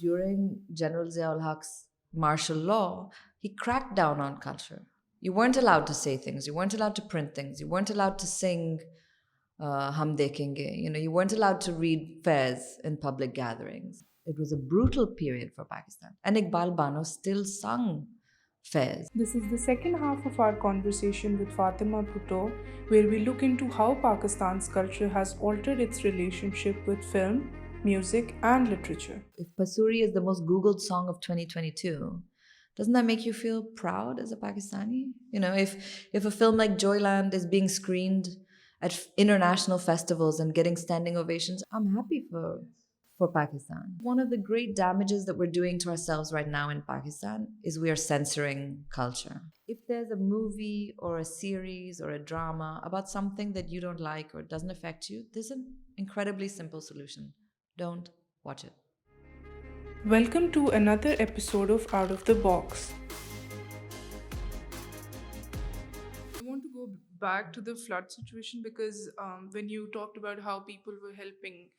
during General Ziaul Haq's martial law, he cracked down on culture. You weren't allowed to say things. You weren't allowed to print things. You weren't allowed to sing Hum Dekhenge. You weren't allowed to read fairs in public gatherings. It was a brutal period for Pakistan. And Iqbal Bano still sung fairs. This is the second half of our conversation with Fatima Bhutto, where we look into how Pakistan's culture has altered its relationship with film, music, and literature. If Pasoori is the most Googled song of 2022, doesn't that make you feel proud as a Pakistani? If a film like Joyland is being screened at international festivals and getting standing ovations, I'm happy for Pakistan. One of the great damages that we're doing to ourselves right now in Pakistan is we are censoring culture. If there's a movie or a series or a drama about something that you don't like or doesn't affect you, there's an incredibly simple solution. Don't watch it. Welcome to another episode of Out of the Box. I want to go back to the flood situation because when you talked about how people were helping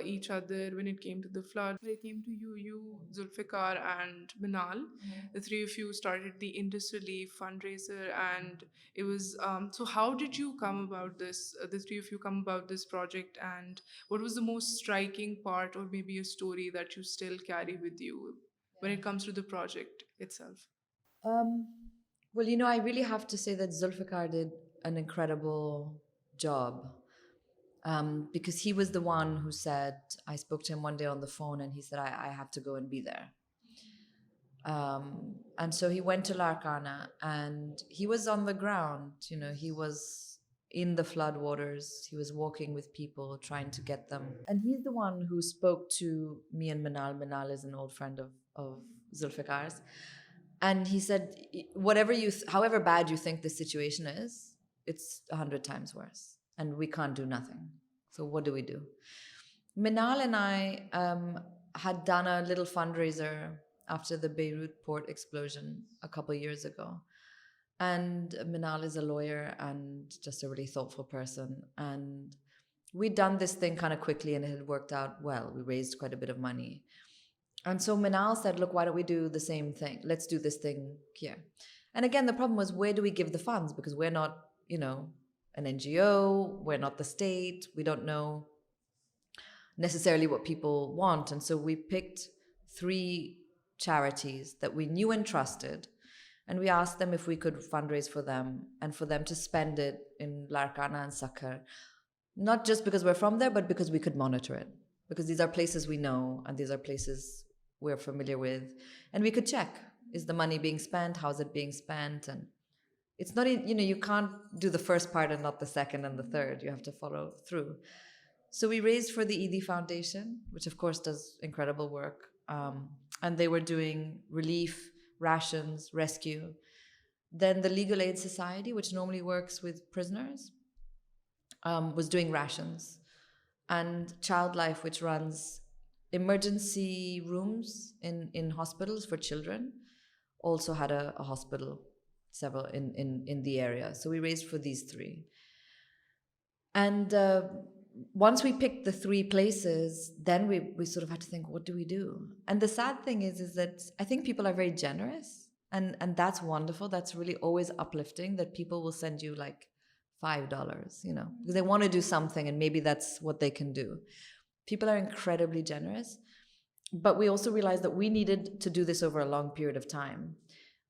each other when it came to the flood, when it came to you, Zulfikar, and Manal, the three of you started the Indus Relief fundraiser, and it was so. How did you come about this? The three of you come about this project, and what was the most striking part, or maybe a story that you still carry with you when it comes to the project itself? Um, well, I really have to say that Zulfikar did an incredible job because he was the one who said, I spoke to him one day on the phone and he said, I have to go and be there. And so he went to Larkana and he was on the ground, he was in the flood waters. He was walking with people, trying to get them. And he's the one who spoke to me and Manal. Manal is an old friend of Zulfikar's. And he said, however bad you think this situation is, it's 100 times worse. And we can't do nothing. So what do we do? Minal and I had done a little fundraiser after the Beirut port explosion a couple years ago. And Minal is a lawyer and just a really thoughtful person. And we'd done this thing kind of quickly and it had worked out well. We raised quite a bit of money. And so Minal said, look, why don't we do the same thing? Let's do this thing here. And again, the problem was, where do we give the funds? Because we're not, an NGO, we're not the state, we don't know necessarily what people want. And so we picked 3 charities that we knew and trusted. And we asked them if we could fundraise for them and for them to spend it in Larkana and Sakhar. Not just because we're from there, but because we could monitor it. Because these are places we know and these are places we're familiar with. And we could check, is the money being spent? How's it being spent? And it's not, you can't do the first part and not the second and the third. You have to follow through. So we raised for the Eidi Foundation, which of course does incredible work. And they were doing relief, rations, rescue. Then the Legal Aid Society, which normally works with prisoners, was doing rations. And Child Life, which runs emergency rooms in hospitals for children, also had a hospital, several in the area. So we raised for these 3. And once we picked the 3 places, then we sort of had to think, what do we do? And the sad thing is that I think people are very generous, and that's wonderful. That's really always uplifting that people will send you like $5, because they want to do something and maybe that's what they can do. People are incredibly generous, but we also realized that we needed to do this over a long period of time.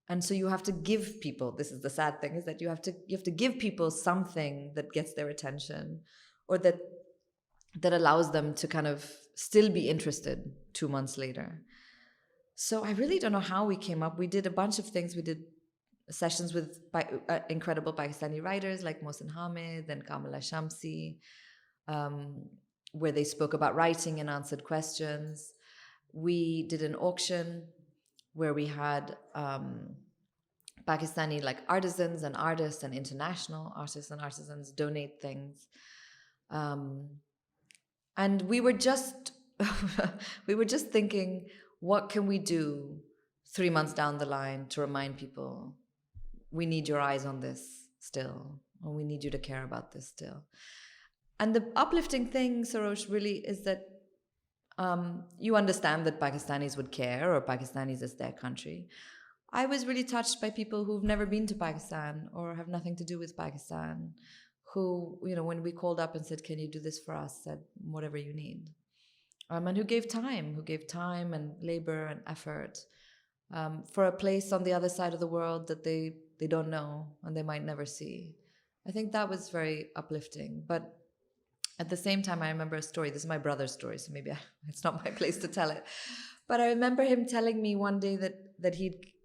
And so you have to give people, this is the sad thing, is that you have to give people something that gets their attention or that allows them to kind of still be interested 2 months later. So I really don't know how we came up. We did a bunch of things. We did sessions with incredible Pakistani writers like Mohsin Hamid and Kamala Shamsi, where they spoke about writing and answered questions. We did an auction where we had Pakistani like artisans and artists and international artists and artisans donate things. And we were just thinking, what can we do 3 months down the line to remind people, we need your eyes on this still, or we need you to care about this still. And the uplifting thing, Sarosh, really is that You understand that Pakistanis would care, or Pakistanis is their country. I was really touched by people who've never been to Pakistan or have nothing to do with Pakistan, who, when we called up and said, "Can you do this for us?" said, "Whatever you need." And who gave time and labor and effort for a place on the other side of the world that they don't know and they might never see. I think that was very uplifting. But at the same time, I remember a story. This is my brother's story, so maybe it's not my place to tell it. But I remember him telling me one day that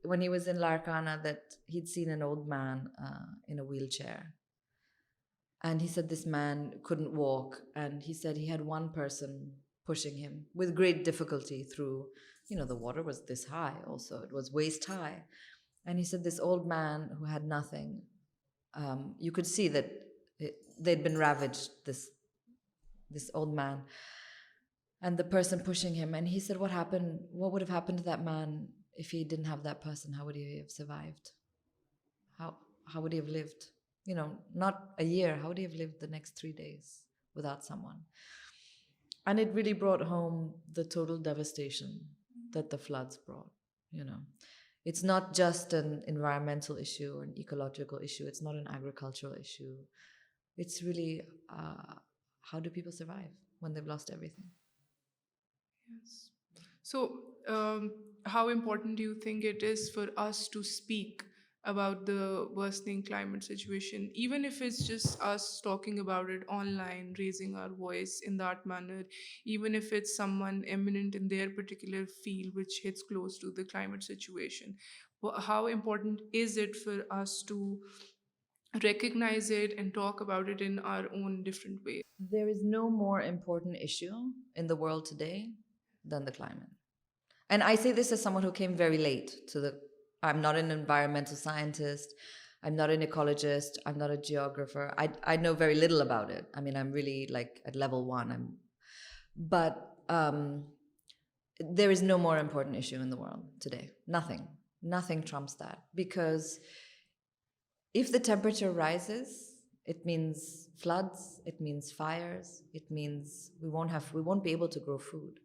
when he was in Larkana, that he'd seen an old man in a wheelchair. And he said this man couldn't walk. And he said he had one person pushing him with great difficulty through, the water was this high also, it was waist high. And he said this old man who had nothing, you could see that they'd been ravaged, this old man, and the person pushing him. And he said, what would have happened to that man if he didn't have that person? How would he have survived? How would he have lived? Not a year. How would he have lived the next 3 days without someone? And it really brought home the total devastation that the floods brought. It's not just an environmental issue or an ecological issue. It's not an agricultural issue. It's really how do people survive when they've lost everything? Yes. So, how important do you think it is for us to speak about the worsening climate situation, even if it's just us talking about it online, raising our voice in that manner, even if it's someone eminent in their particular field which hits close to the climate situation? How important is it for us to recognize it and talk about it in our own different ways? There is no more important issue in the world today than the climate. And I say this as someone who came very late to the. I'm not an environmental scientist. I'm not an ecologist. I'm not a geographer. I know very little about it. I mean, I'm really like at level 1. But there is no more important issue in the world today. Nothing trumps that, because if the temperature rises, it means floods, it means fires, it means we won't be able to grow food.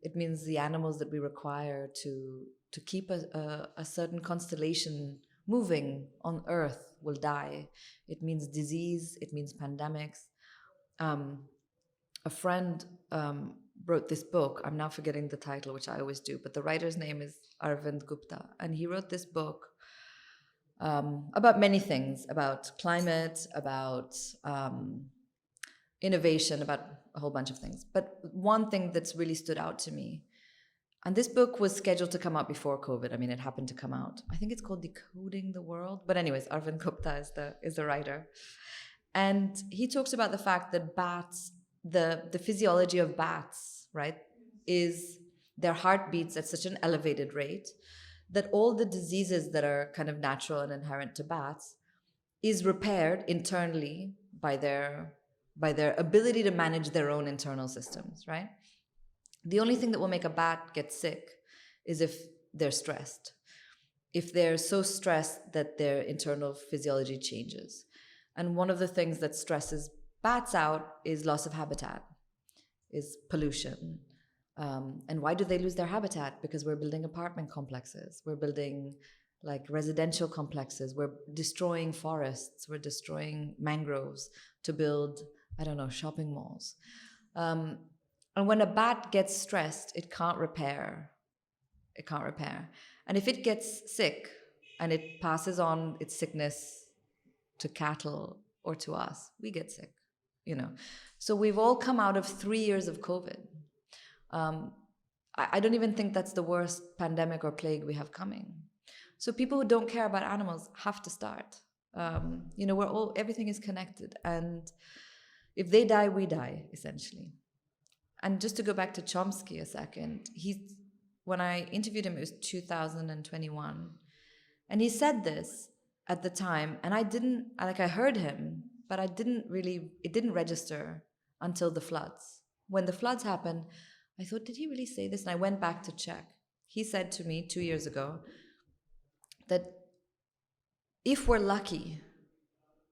It means the animals that we require to keep a certain constellation moving on Earth will die. It means disease. It means pandemics. A friend wrote this book. I'm now forgetting the title, which I always do, but the writer's name is Arvind Gupta, and he wrote this book about many things, about climate, about innovation, about a whole bunch of things. But one thing that's really stood out to me, and this book was scheduled to come out before COVID. I mean, it happened to come out. I think it's called Decoding the World. But anyways, Arvind Gupta is the writer. And he talks about the fact that bats, the physiology of bats, right, is their heart beats at such an elevated rate that all the diseases that are kind of natural and inherent to bats is repaired internally by their ability to manage their own internal systems, right? The only thing that will make a bat get sick is if they're stressed. If they're so stressed that their internal physiology changes. And one of the things that stresses bats out is loss of habitat, is pollution. And why do they lose their habitat? Because we're building apartment complexes. We're building like residential complexes. We're destroying forests. We're destroying mangroves to build, I don't know, shopping malls. And when a bat gets stressed, it can't repair. It can't repair. And if it gets sick and it passes on its sickness to cattle or to us, we get sick, So we've all come out of 3 years of COVID. I don't even think that's the worst pandemic or plague we have coming. So people who don't care about animals have to start. Everything is connected. And if they die, we die, essentially. And just to go back to Chomsky a second, when I interviewed him, it was 2021. And he said this at the time, and I heard him, but it didn't register until the floods. When the floods happened, I thought, did he really say this? And I went back to check. He said to me 2 years ago that if we're lucky,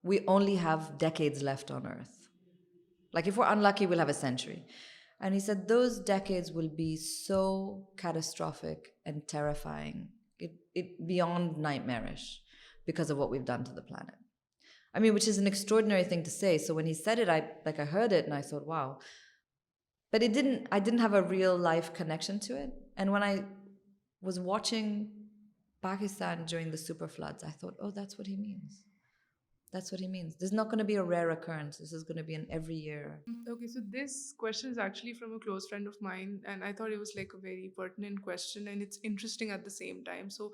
we only have decades left on Earth. Like if we're unlucky, we'll have a century. And he said those decades will be so catastrophic and terrifying, it beyond nightmarish because of what we've done to the planet. I mean, which is an extraordinary thing to say. So when he said it, I heard it and I thought, wow. But I didn't have a real life connection to it. And when I was watching Pakistan during the super floods, I thought, oh, that's what he means. That's what he means. This is not going to be a rare occurrence. This is going to be an every year. Okay, so this question is actually from a close friend of mine, and I thought it was like a very pertinent question, and it's interesting at the same time. So,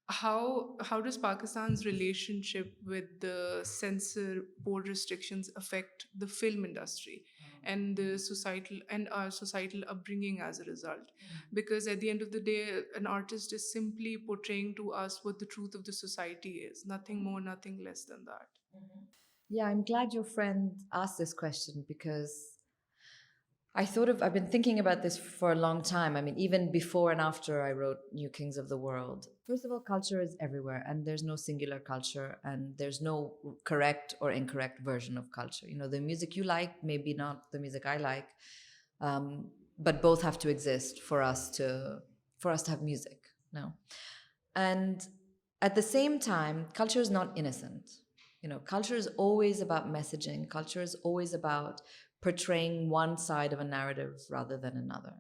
how does Pakistan's relationship with the censor board restrictions affect the film industry and the societal and our societal upbringing as a result? Because at the end of the day, an artist is simply portraying to us what the truth of the society is, nothing more, nothing less than that. Yeah, I'm glad your friend asked this question because I've been thinking about this for a long time. I mean, even before and after I wrote New Kings of the World. First of all, culture is everywhere, and there's no singular culture, and there's no correct or incorrect version of culture. You know, the music you like may be not the music I like, but both have to exist for us to have music. No, and at the same time, culture is not innocent. You know, culture is always about messaging. Culture is always about portraying one side of a narrative rather than another.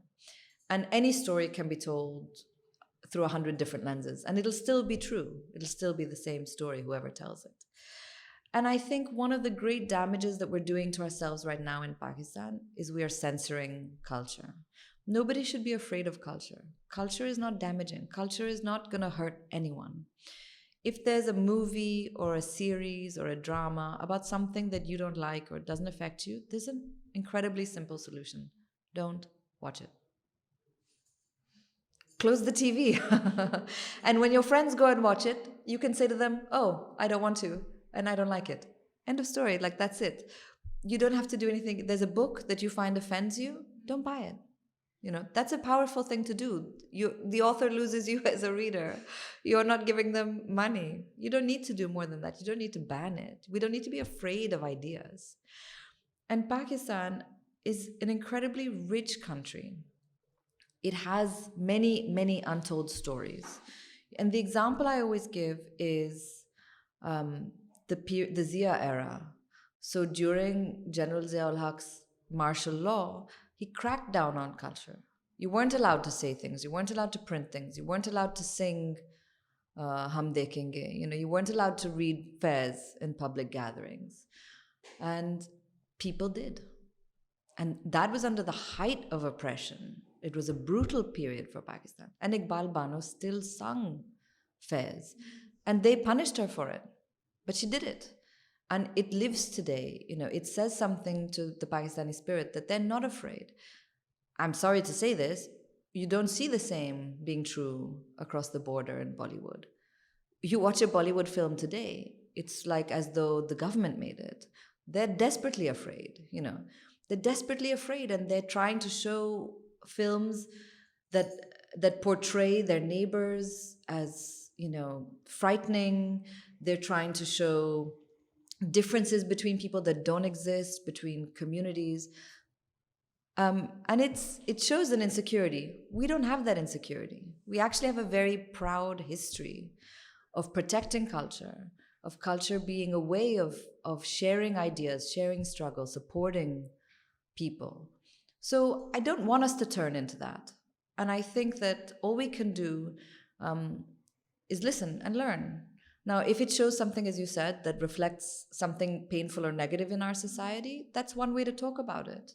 And any story can be told through 100 different lenses, and it'll still be true. It'll still be the same story, whoever tells it. And I think one of the great damages that we're doing to ourselves right now in Pakistan is we are censoring culture. Nobody should be afraid of culture. Culture is not damaging, culture is not going to hurt anyone. If there's a movie or a series or a drama about something that you don't like or doesn't affect you, there's an incredibly simple solution. Don't watch it. Close the TV. And when your friends go and watch it, you can say to them, oh, I don't want to, and I don't like it. End of story. Like, that's it. You don't have to do anything. There's a book that you find offends you, don't buy it. You know, that's a powerful thing to do. The author loses you as a reader. You're not giving them money. You don't need to do more than that. You don't need to ban it. We don't need to be afraid of ideas. And Pakistan is an incredibly rich country. It has many, many untold stories. And the example I always give is the Zia era. So during General Zia ul Haq's martial law, he cracked down on culture. You weren't allowed to say things. You weren't allowed to print things. You weren't allowed to sing Hum Dekhenge. You know, you weren't allowed to read fairs in public gatherings. And people did. And that was under the height of oppression. It was a brutal period for Pakistan. And Iqbal Bano still sung fairs. And they punished her for it. But she did it. And it lives today. You know, it says something to the Pakistani spirit that they're not afraid. I'm sorry to say this, you don't see the same being true across the border in Bollywood. You watch a Bollywood film today, it's like as though the government made it. They're desperately afraid, you know. They're desperately afraid, and they're trying to show films that portray their neighbors as, you know, frightening. They're trying to show differences between people that don't exist, between communities. And it shows an insecurity. We don't have that insecurity. We actually have a very proud history of protecting culture, of culture being a way of sharing ideas, sharing struggles, supporting people. So I don't want us to turn into that. And I think that all we can do is listen and learn. Now, if it shows something, as you said, that reflects something painful or negative in our society, that's one way to talk about it.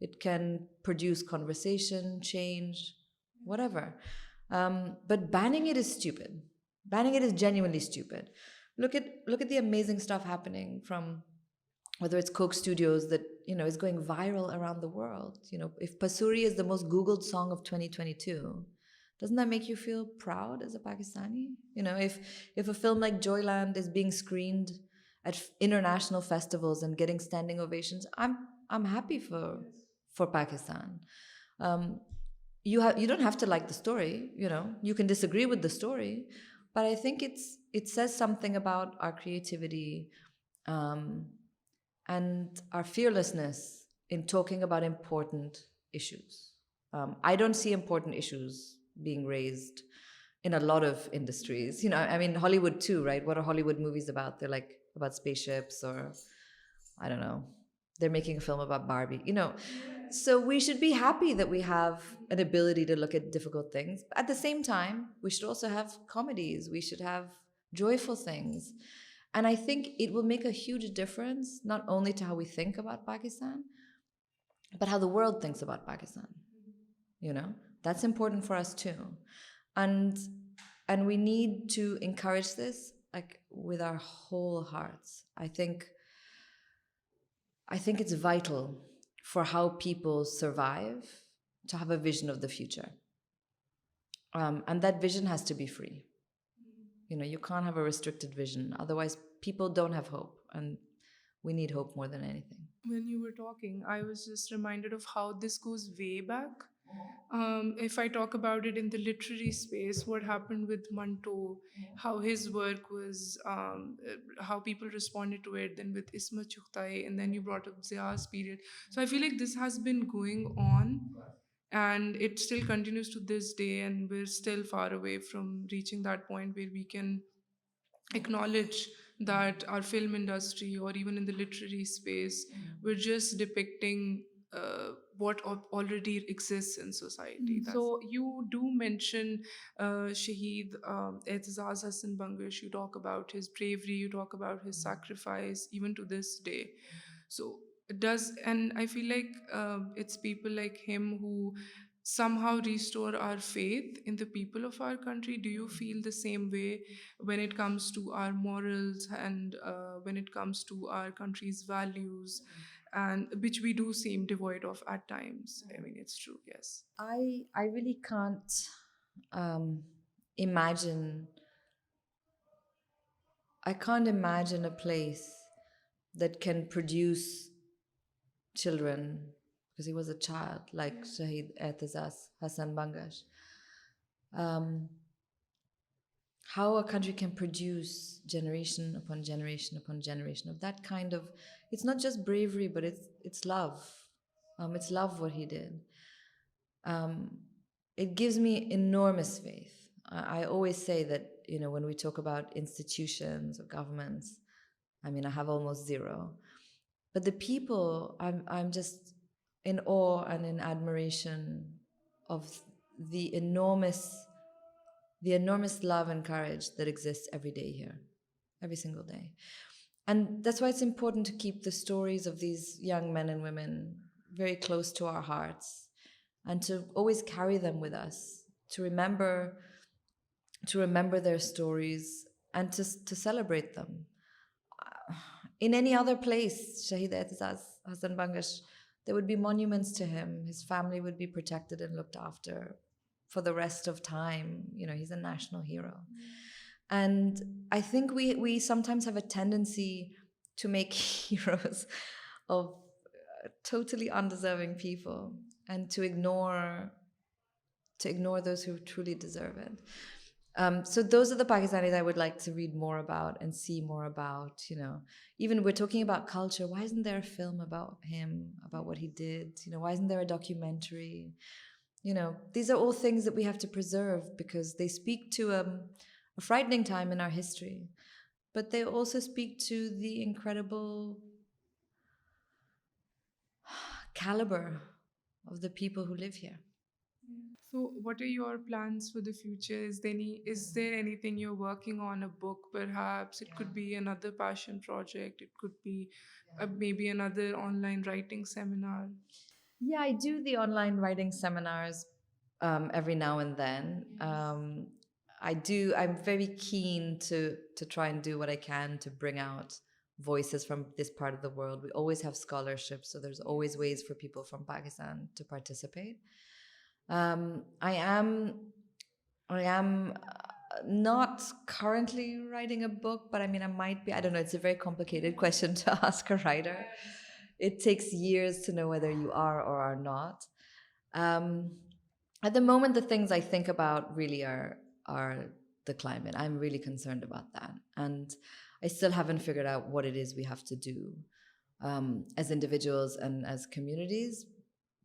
It can produce conversation, change, whatever. But banning it is stupid. Banning it is genuinely stupid. Look at the amazing stuff happening from whether it's Coke Studios that, you know, is going viral around the world. You know, if Pasoori is the most Googled song of 2022, doesn't that make you feel proud as a Pakistani? You know, if a film like Joyland is being screened at international festivals and getting standing ovations, I'm happy for Pakistan. You don't have to like the story, you know. You can disagree with the story, but I think it says something about our creativity and our fearlessness in talking about important issues. I don't see important issues being raised in a lot of industries. I mean, Hollywood too, right? What are Hollywood movies about? They're like about spaceships, or I don't know. They're making a film about Barbie. So we should be happy that we have an ability to look at difficult things. But at the same time, we should also have comedies. We should have joyful things. And I think it will make a huge difference, not only to how we think about Pakistan, but how the world thinks about Pakistan. That's important for us too. And and we need to encourage this like with our whole hearts. I think it's vital for how people survive to have a vision of the future. And that vision has to be free. You can't have a restricted vision. Otherwise, people don't have hope. And we need hope more than anything. When you were talking, I was just reminded of how this goes way back. If I talk about it in the literary space, what happened with Manto, how his work was, how people responded to it, then with Isma Chughtai, and then you brought up Zia's period. So I feel like this has been going on, and it still continues to this day, and we're still far away from reaching that point where we can acknowledge that our film industry or even in the literary space, we're just depicting what already exists in society. So you do mention Shaheed Aitzaz Hasan Bangash. You talk about his bravery, you talk about his sacrifice, even to this day. So and I feel like it's people like him who somehow restore our faith in the people of our country. Do you feel the same way when it comes to our morals and when it comes to our country's values, and which we do seem devoid of at times? I mean, it's true, yes. I really can't um, imagine. I can't imagine a place that can produce children, because he was a child, like Shaheed Aitzaz Hasan Bangash. How a country can produce generation upon generation upon generation of that kind of, it's not just bravery, but it's love. It's love what he did. It gives me enormous faith. I always say that, when we talk about institutions or governments, I mean, I have almost zero. But the people, I'm just in awe and in admiration of the enormous love and courage that exists every day here, every single day. And that's why it's important to keep the stories of these young men and women very close to our hearts, and to always carry them with us, to remember their stories, and to celebrate them. In any other place, Shaheed Aitzaz Hasan Bangash, there would be monuments to him. His family would be protected and looked after for the rest of time. He's a national hero. And I think we sometimes have a tendency to make heroes of totally undeserving people, and to ignore those who truly deserve it. So those are the Pakistanis I would like to read more about and see more about. Even we're talking about culture. Why isn't there a film about him, about what he did? Why isn't there a documentary? These are all things that we have to preserve, because they speak to a frightening time in our history, but they also speak to the incredible caliber of the people who live here. So, what are your plans for the future? Is there anything you're working on? A book, perhaps? It could be another passion project. It could be maybe another online writing seminar. Yeah, I do the online writing seminars every now and then. I'm very keen to try and do what I can to bring out voices from this part of the world. We always have scholarships, so there's always ways for people from Pakistan to participate. I am not currently writing a book, but I mean, I might be. I don't know. It's a very complicated question to ask a writer. It takes years to know whether you are or are not. Um, at the moment, the things I think about really are the climate. I'm really concerned about that, and I still haven't figured out what it is we have to do as individuals and as communities.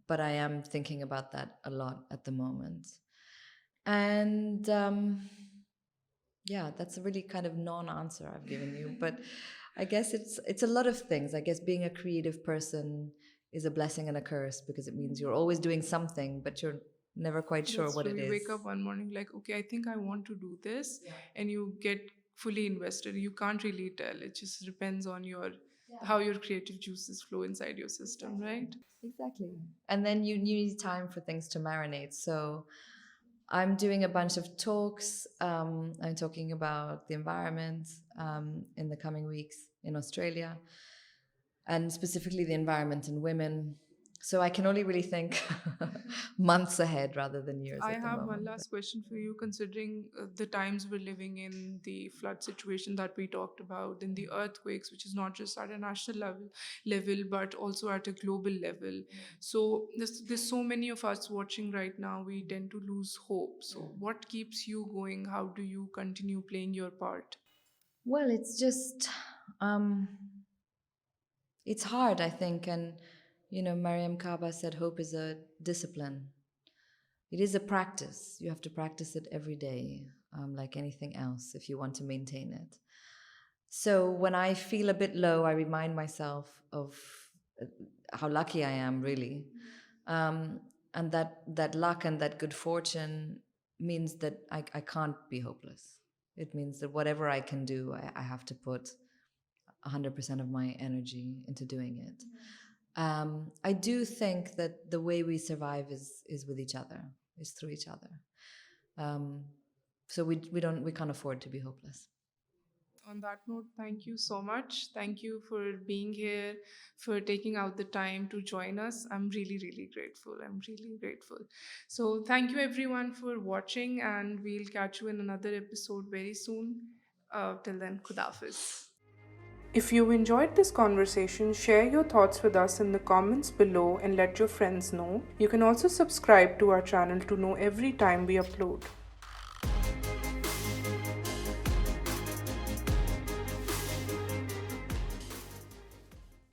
but I am thinking about that a lot at the moment. And yeah, that's a really kind of non-answer I've given you, but I guess it's a lot of things. I guess being a creative person is a blessing and a curse because it means you're always doing something, but you're never quite sure That's what true. it You is. wake up one morning like, okay, I think I want to do this, Yeah. and you get fully invested. You can't really tell. It just depends on your how your creative juices flow inside your system, right? Exactly. And then you need time for things to marinate. So I'm doing a bunch of talks. I'm talking about the environment in the coming weeks in Australia, and specifically the environment and women. So I can only really think months ahead rather than years I at the have one moment. last question for you, considering the times we're living in, the flood situation that we talked about, and the earthquakes, which is not just at a national level, but also at a global level. So there's so many of us watching right now. We tend to lose hope. So what keeps you going? How do you continue playing your part? Well, it's just um, it's hard, I think, and Mariam Kaba said hope is a discipline. It is a practice. You have to practice it every day, like anything else, if you want to maintain it. So when I feel a bit low, I remind myself of uh, how lucky I am, really, um, and that luck and that good fortune means that I can't be hopeless. It means that whatever I can do, I have to put 100% of my energy into doing it. I do think that the way we survive is with each other, is through each other. Um, so we can't afford to be hopeless. On that note, thank you so much. Thank you for being here, for taking out the time to join us. I'm really, really grateful. I'm really grateful. So, thank you everyone for watching, and we'll catch you in another episode very soon. Till then, Khudafis. If you enjoyed this conversation, share your thoughts with us in the comments below and let your friends know. You can also subscribe to our channel to know every time we upload.